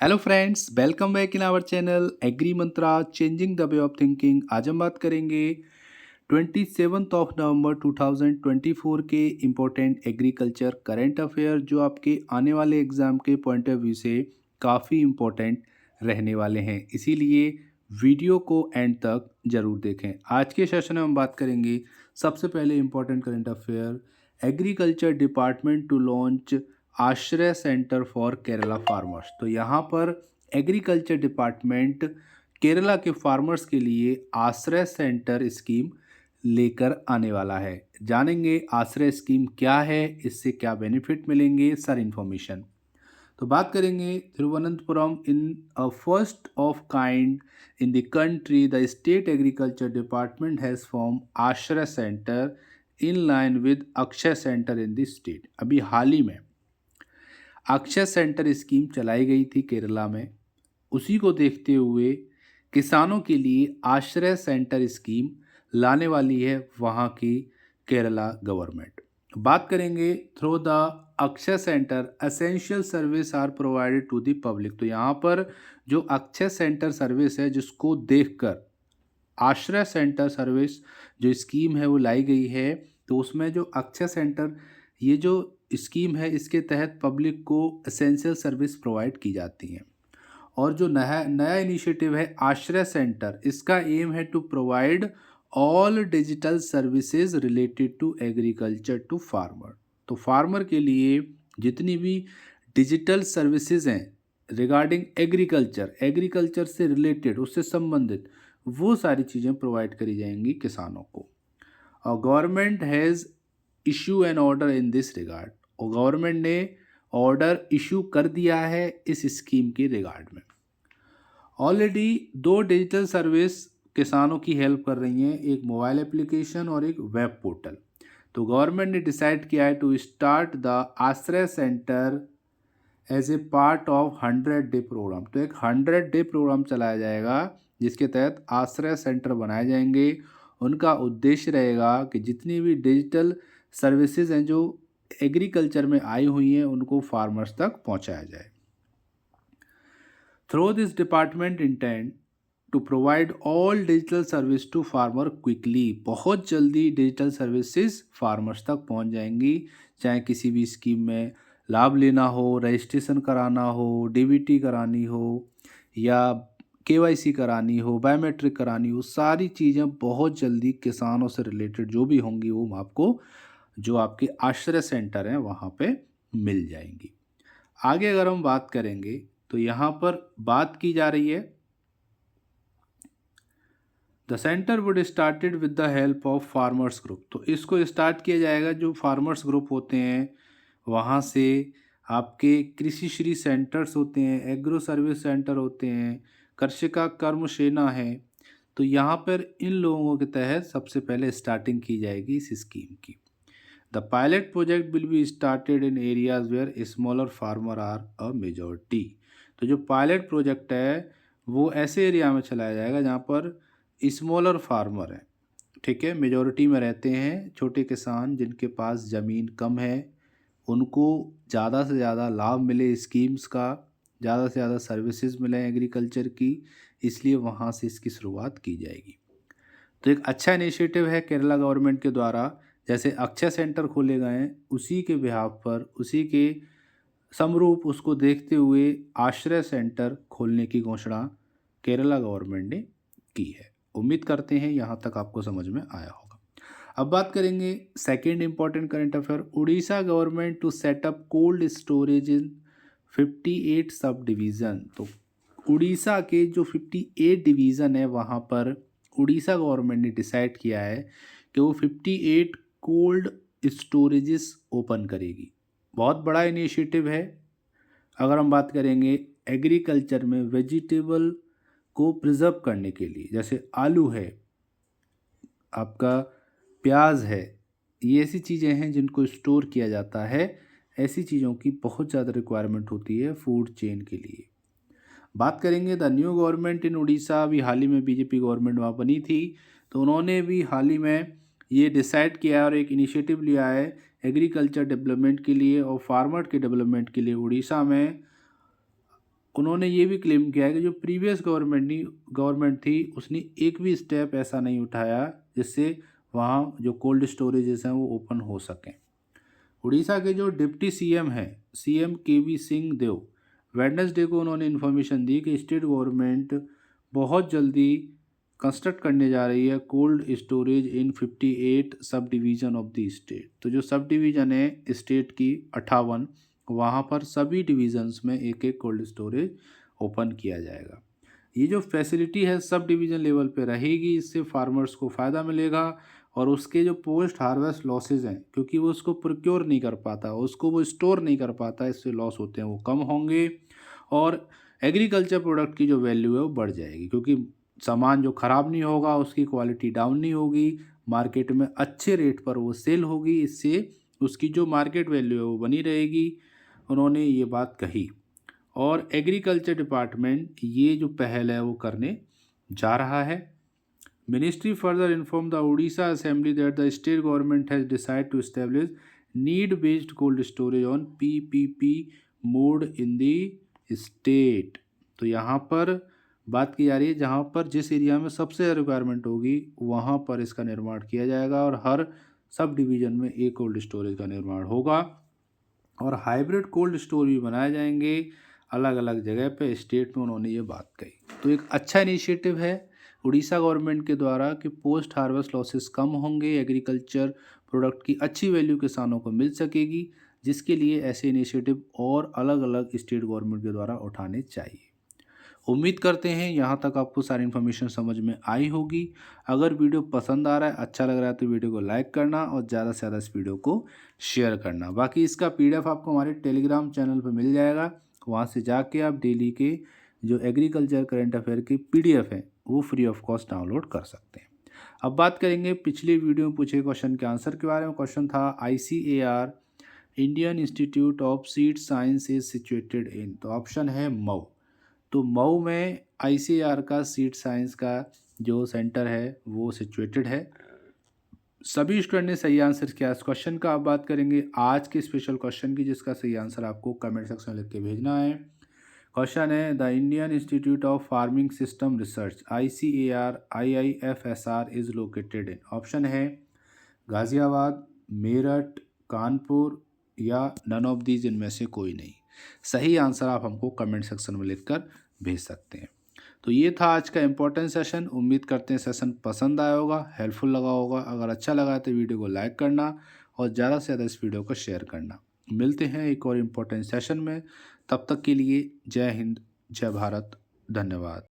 Hello friends, welcome back in our channel agri mantra changing the way of thinking. आज हम बात करेंगे 27 नवंबर 2024 के इम्पोर्टेंट एग्रीकल्चर करंट अफेयर जो आपके आने वाले एग्ज़ाम के पॉइंट ऑफ व्यू से काफ़ी इम्पोर्टेंट रहने वाले हैं, इसीलिए वीडियो को एंड तक ज़रूर देखें। आज के सेशन में हम बात करेंगे सबसे पहले important current affair, agriculture department to launch Ashraya centre for Kerala farmers. तो यहाँ पर एग्रीकल्चर डिपार्टमेंट केरला के फार्मर्स के लिए आश्रय सेंटर स्कीम लेकर आने वाला है। जानेंगे आश्रय स्कीम क्या है, इससे क्या बेनिफिट मिलेंगे, सर इन्फॉर्मेशन। तो बात करेंगे Thiruvananthapuram in a first of kind in the country the state agriculture department has form Ashraya centre in line with Akshaya centre in the state. अभी हाल ही में अक्षय सेंटर स्कीम चलाई गई थी केरला में, उसी को देखते हुए किसानों के लिए आश्रय सेंटर स्कीम लाने वाली है वहाँ की केरला गवर्नमेंट। बात करेंगे through the Akshaya centre essential service are provided to the public. तो यहाँ पर जो अक्षय सेंटर सर्विस है जिसको देखकर आश्रय सेंटर सर्विस जो स्कीम है वो लाई गई है, तो उसमें जो अक्षय सेंटर ये जो स्कीम है इसके तहत पब्लिक को एसेंशियल सर्विस प्रोवाइड की जाती हैं। और जो नया नया इनिशिएटिव है आश्रय सेंटर, इसका एम है to provide all digital services related to agriculture to farmer. तो फार्मर के लिए जितनी भी डिजिटल सर्विसेज हैं रिगार्डिंग एग्रीकल्चर से रिलेटेड, उससे संबंधित वो सारी चीज़ें प्रोवाइड करी जाएंगी किसानों को। और government has issue an order in this regard, और गवर्नमेंट ने ऑर्डर इशू कर दिया है इस स्कीम के रिगार्ड में। ऑलरेडी दो डिजिटल सर्विस किसानों की हेल्प कर रही हैं, एक मोबाइल एप्लीकेशन और एक वेब पोर्टल। तो गवर्नमेंट ने डिसाइड किया है to start the Ashraya centre as a part of 100 day programme. तो एक 100 डे प्रोग्राम चलाया जाएगा जिसके तहत आश्रय सेंटर बनाए जाएंगे। उनका उद्देश्य रहेगा कि जितनी भी डिजिटल सर्विसेज हैं जो एग्रीकल्चर में आई हुई हैं उनको फार्मर्स तक पहुंचाया जाए। Through this department intend to provide all digital service to farmer quickly. बहुत जल्दी डिजिटल सर्विसेज फार्मर्स तक पहुंच जाएंगी, चाहे किसी भी स्कीम में लाभ लेना हो, रजिस्ट्रेशन कराना हो, डीबीटी करानी हो या केवाईसी करानी हो, बायोमेट्रिक करानी हो, सारी चीज़ें बहुत जल्दी किसानों से रिलेटेड जो भी होंगी वो आपको जो आपके आश्रय सेंटर हैं वहाँ पे मिल जाएंगी। आगे अगर हम बात करेंगे तो यहाँ पर बात की जा रही है the centre would started with the help of farmers group. तो इसको स्टार्ट किया जाएगा जो फार्मर्स ग्रुप होते हैं वहाँ से, आपके कृषि श्री सेंटर्स होते हैं, एग्रो सर्विस सेंटर होते हैं, कर्षिका कर्म सेना है। तो यहाँ पर इन लोगों के तहत सबसे पहले स्टार्टिंग की जाएगी इस स्कीम की। The pilot project will be started in areas where smaller farmer are a majority. तो जो पायलट प्रोजेक्ट है वो ऐसे एरिया में चलाया जाएगा जहाँ पर स्मॉलर फार्मर हैं, ठीक है, मेजॉरिटी में रहते हैं। छोटे किसान जिनके पास ज़मीन कम है उनको ज़्यादा से ज़्यादा लाभ मिले स्कीम्स का, ज़्यादा से ज़्यादा सर्विसेज मिलें एग्रीकल्चर की, इसलिए वहाँ से इसकी शुरुआत की जाएगी। तो एक अच्छा इनिशिएटिव है केरला गवर्नमेंट के द्वारा। जैसे अक्षय सेंटर खोले गए हैं उसी के बिहाफ पर, उसी के समरूप उसको देखते हुए आश्रय सेंटर खोलने की घोषणा केरला गवर्नमेंट ने की है। उम्मीद करते हैं यहाँ तक आपको समझ में आया होगा। अब बात करेंगे second important current affair, Orissa government to set up cold storage in 58 sub division. तो उड़ीसा के जो 58 डिवीज़न है वहाँ पर उड़ीसा गवर्नमेंट ने डिसाइड किया है कि वो 58 कोल्ड स्टोरेजेस ओपन करेगी। बहुत बड़ा इनिशिएटिव है। अगर हम बात करेंगे एग्रीकल्चर में वेजिटेबल को प्रिजर्व करने के लिए, जैसे आलू है, आपका प्याज है, ये ऐसी चीज़ें हैं जिनको स्टोर किया जाता है। ऐसी चीज़ों की बहुत ज़्यादा रिक्वायरमेंट होती है फूड चेन के लिए। बात करेंगे the new government in Orissa, अभी हाल ही में बीजेपी गवर्नमेंट वहाँ बनी थी, तो उन्होंने भी हाल ही में ये डिसाइड किया और एक इनिशिएटिव लिया है एग्रीकल्चर डेवलपमेंट के लिए और फार्मर के डेवलपमेंट के लिए। उड़ीसा में उन्होंने ये भी क्लेम किया है कि जो प्रीवियस गवर्नमेंट थी उसने एक भी स्टेप ऐसा नहीं उठाया जिससे वहाँ जो कोल्ड स्टोरेजेस हैं वो ओपन हो सकें। उड़ीसा के जो डिप्टी सीएम हैं, सीएम केवी सिंह देव, वेडनेसडे को उन्होंने इन्फॉर्मेशन दी कि स्टेट गवर्नमेंट बहुत जल्दी कंस्ट्रक्ट करने जा रही है cold storage in 58 sub division of the state. तो जो सब डिवीज़न है स्टेट की 58, वहाँ पर सभी डिवीज़न्स में एक एक कोल्ड स्टोरेज ओपन किया जाएगा। ये जो फैसिलिटी है सब डिवीज़न लेवल पे रहेगी, इससे फार्मर्स को फ़ायदा मिलेगा और उसके जो पोस्ट हार्वेस्ट लॉसेज हैं, क्योंकि वो उसको प्रोक्योर नहीं कर पाता, उसको वो स्टोर नहीं कर पाता, इससे लॉस होते हैं वो कम होंगे और एग्रीकल्चर प्रोडक्ट की जो वैल्यू है वो बढ़ जाएगी, क्योंकि सामान जो ख़राब नहीं होगा उसकी क्वालिटी डाउन नहीं होगी, मार्केट में अच्छे रेट पर वो सेल होगी, इससे उसकी जो मार्केट वैल्यू है वो बनी रहेगी। उन्होंने ये बात कही और एग्रीकल्चर डिपार्टमेंट ये जो पहल है वो करने जा रहा है। Ministry further informed the Odisha Assembly that the state government has decided to establish need-based cold storage on PPP mode in the state। तो यहाँ पर बात की जा रही है जहाँ पर जिस एरिया में सबसे ज़्यादा रिक्वायरमेंट होगी वहाँ पर इसका निर्माण किया जाएगा और हर सब डिवीज़न में एक कोल्ड स्टोरेज का निर्माण होगा और हाइब्रिड कोल्ड स्टोर भी बनाए जाएंगे अलग अलग जगह पे स्टेट में। उन्होंने ये बात कही, तो एक अच्छा इनिशिएटिव है उड़ीसा गवर्नमेंट के द्वारा कि पोस्ट हार्वेस्ट लॉसेस कम होंगे, एग्रीकल्चर प्रोडक्ट की अच्छी वैल्यू किसानों को मिल सकेगी, जिसके लिए ऐसे इनिशिएटिव और अलग अलग स्टेट गवर्नमेंट के द्वारा उठाने चाहिए। उम्मीद करते हैं यहाँ तक आपको सारी इन्फॉर्मेशन समझ में आई होगी। अगर वीडियो पसंद आ रहा है, अच्छा लग रहा है तो वीडियो को लाइक करना और ज़्यादा से ज़्यादा इस वीडियो को शेयर करना। बाकी इसका PDF आपको हमारे टेलीग्राम चैनल पर मिल जाएगा, वहाँ से जाके आप डेली के जो एग्रीकल्चर करंट अफेयर की PDF है वो फ्री ऑफ कॉस्ट डाउनलोड कर सकते हैं। अब बात करेंगे पिछले वीडियो में पूछे क्वेश्चन के आंसर के बारे में। क्वेश्चन था ICAR Indian institute of seed science is situated in, तो ऑप्शन है मऊ। तो मऊ में ICAR का सीड साइंस का जो सेंटर है वो सिचुएटेड है। सभी स्टूडेंट ने सही आंसर किया इस क्वेश्चन का। अब बात करेंगे आज के स्पेशल क्वेश्चन की, जिसका सही आंसर आपको कमेंट सेक्शन में लिख के भेजना है। क्वेश्चन है the Indian institute of farming system research ICAR IIFSR is located in, option है गाज़ियाबाद, मेरठ, कानपुर या नन ऑफ दीज, इनमें से कोई नहीं। सही आंसर आप हमको कमेंट सेक्शन में लिखकर भेज सकते हैं। तो ये था आज का इम्पोर्टेंट सेशन। उम्मीद करते हैं सेशन पसंद आया होगा, हेल्पफुल लगा होगा। अगर अच्छा लगा तो वीडियो को लाइक करना और ज़्यादा से ज़्यादा इस वीडियो को शेयर करना। मिलते हैं एक और इम्पोर्टेंट सेशन में, तब तक के लिए जय हिंद, जय भारत, धन्यवाद।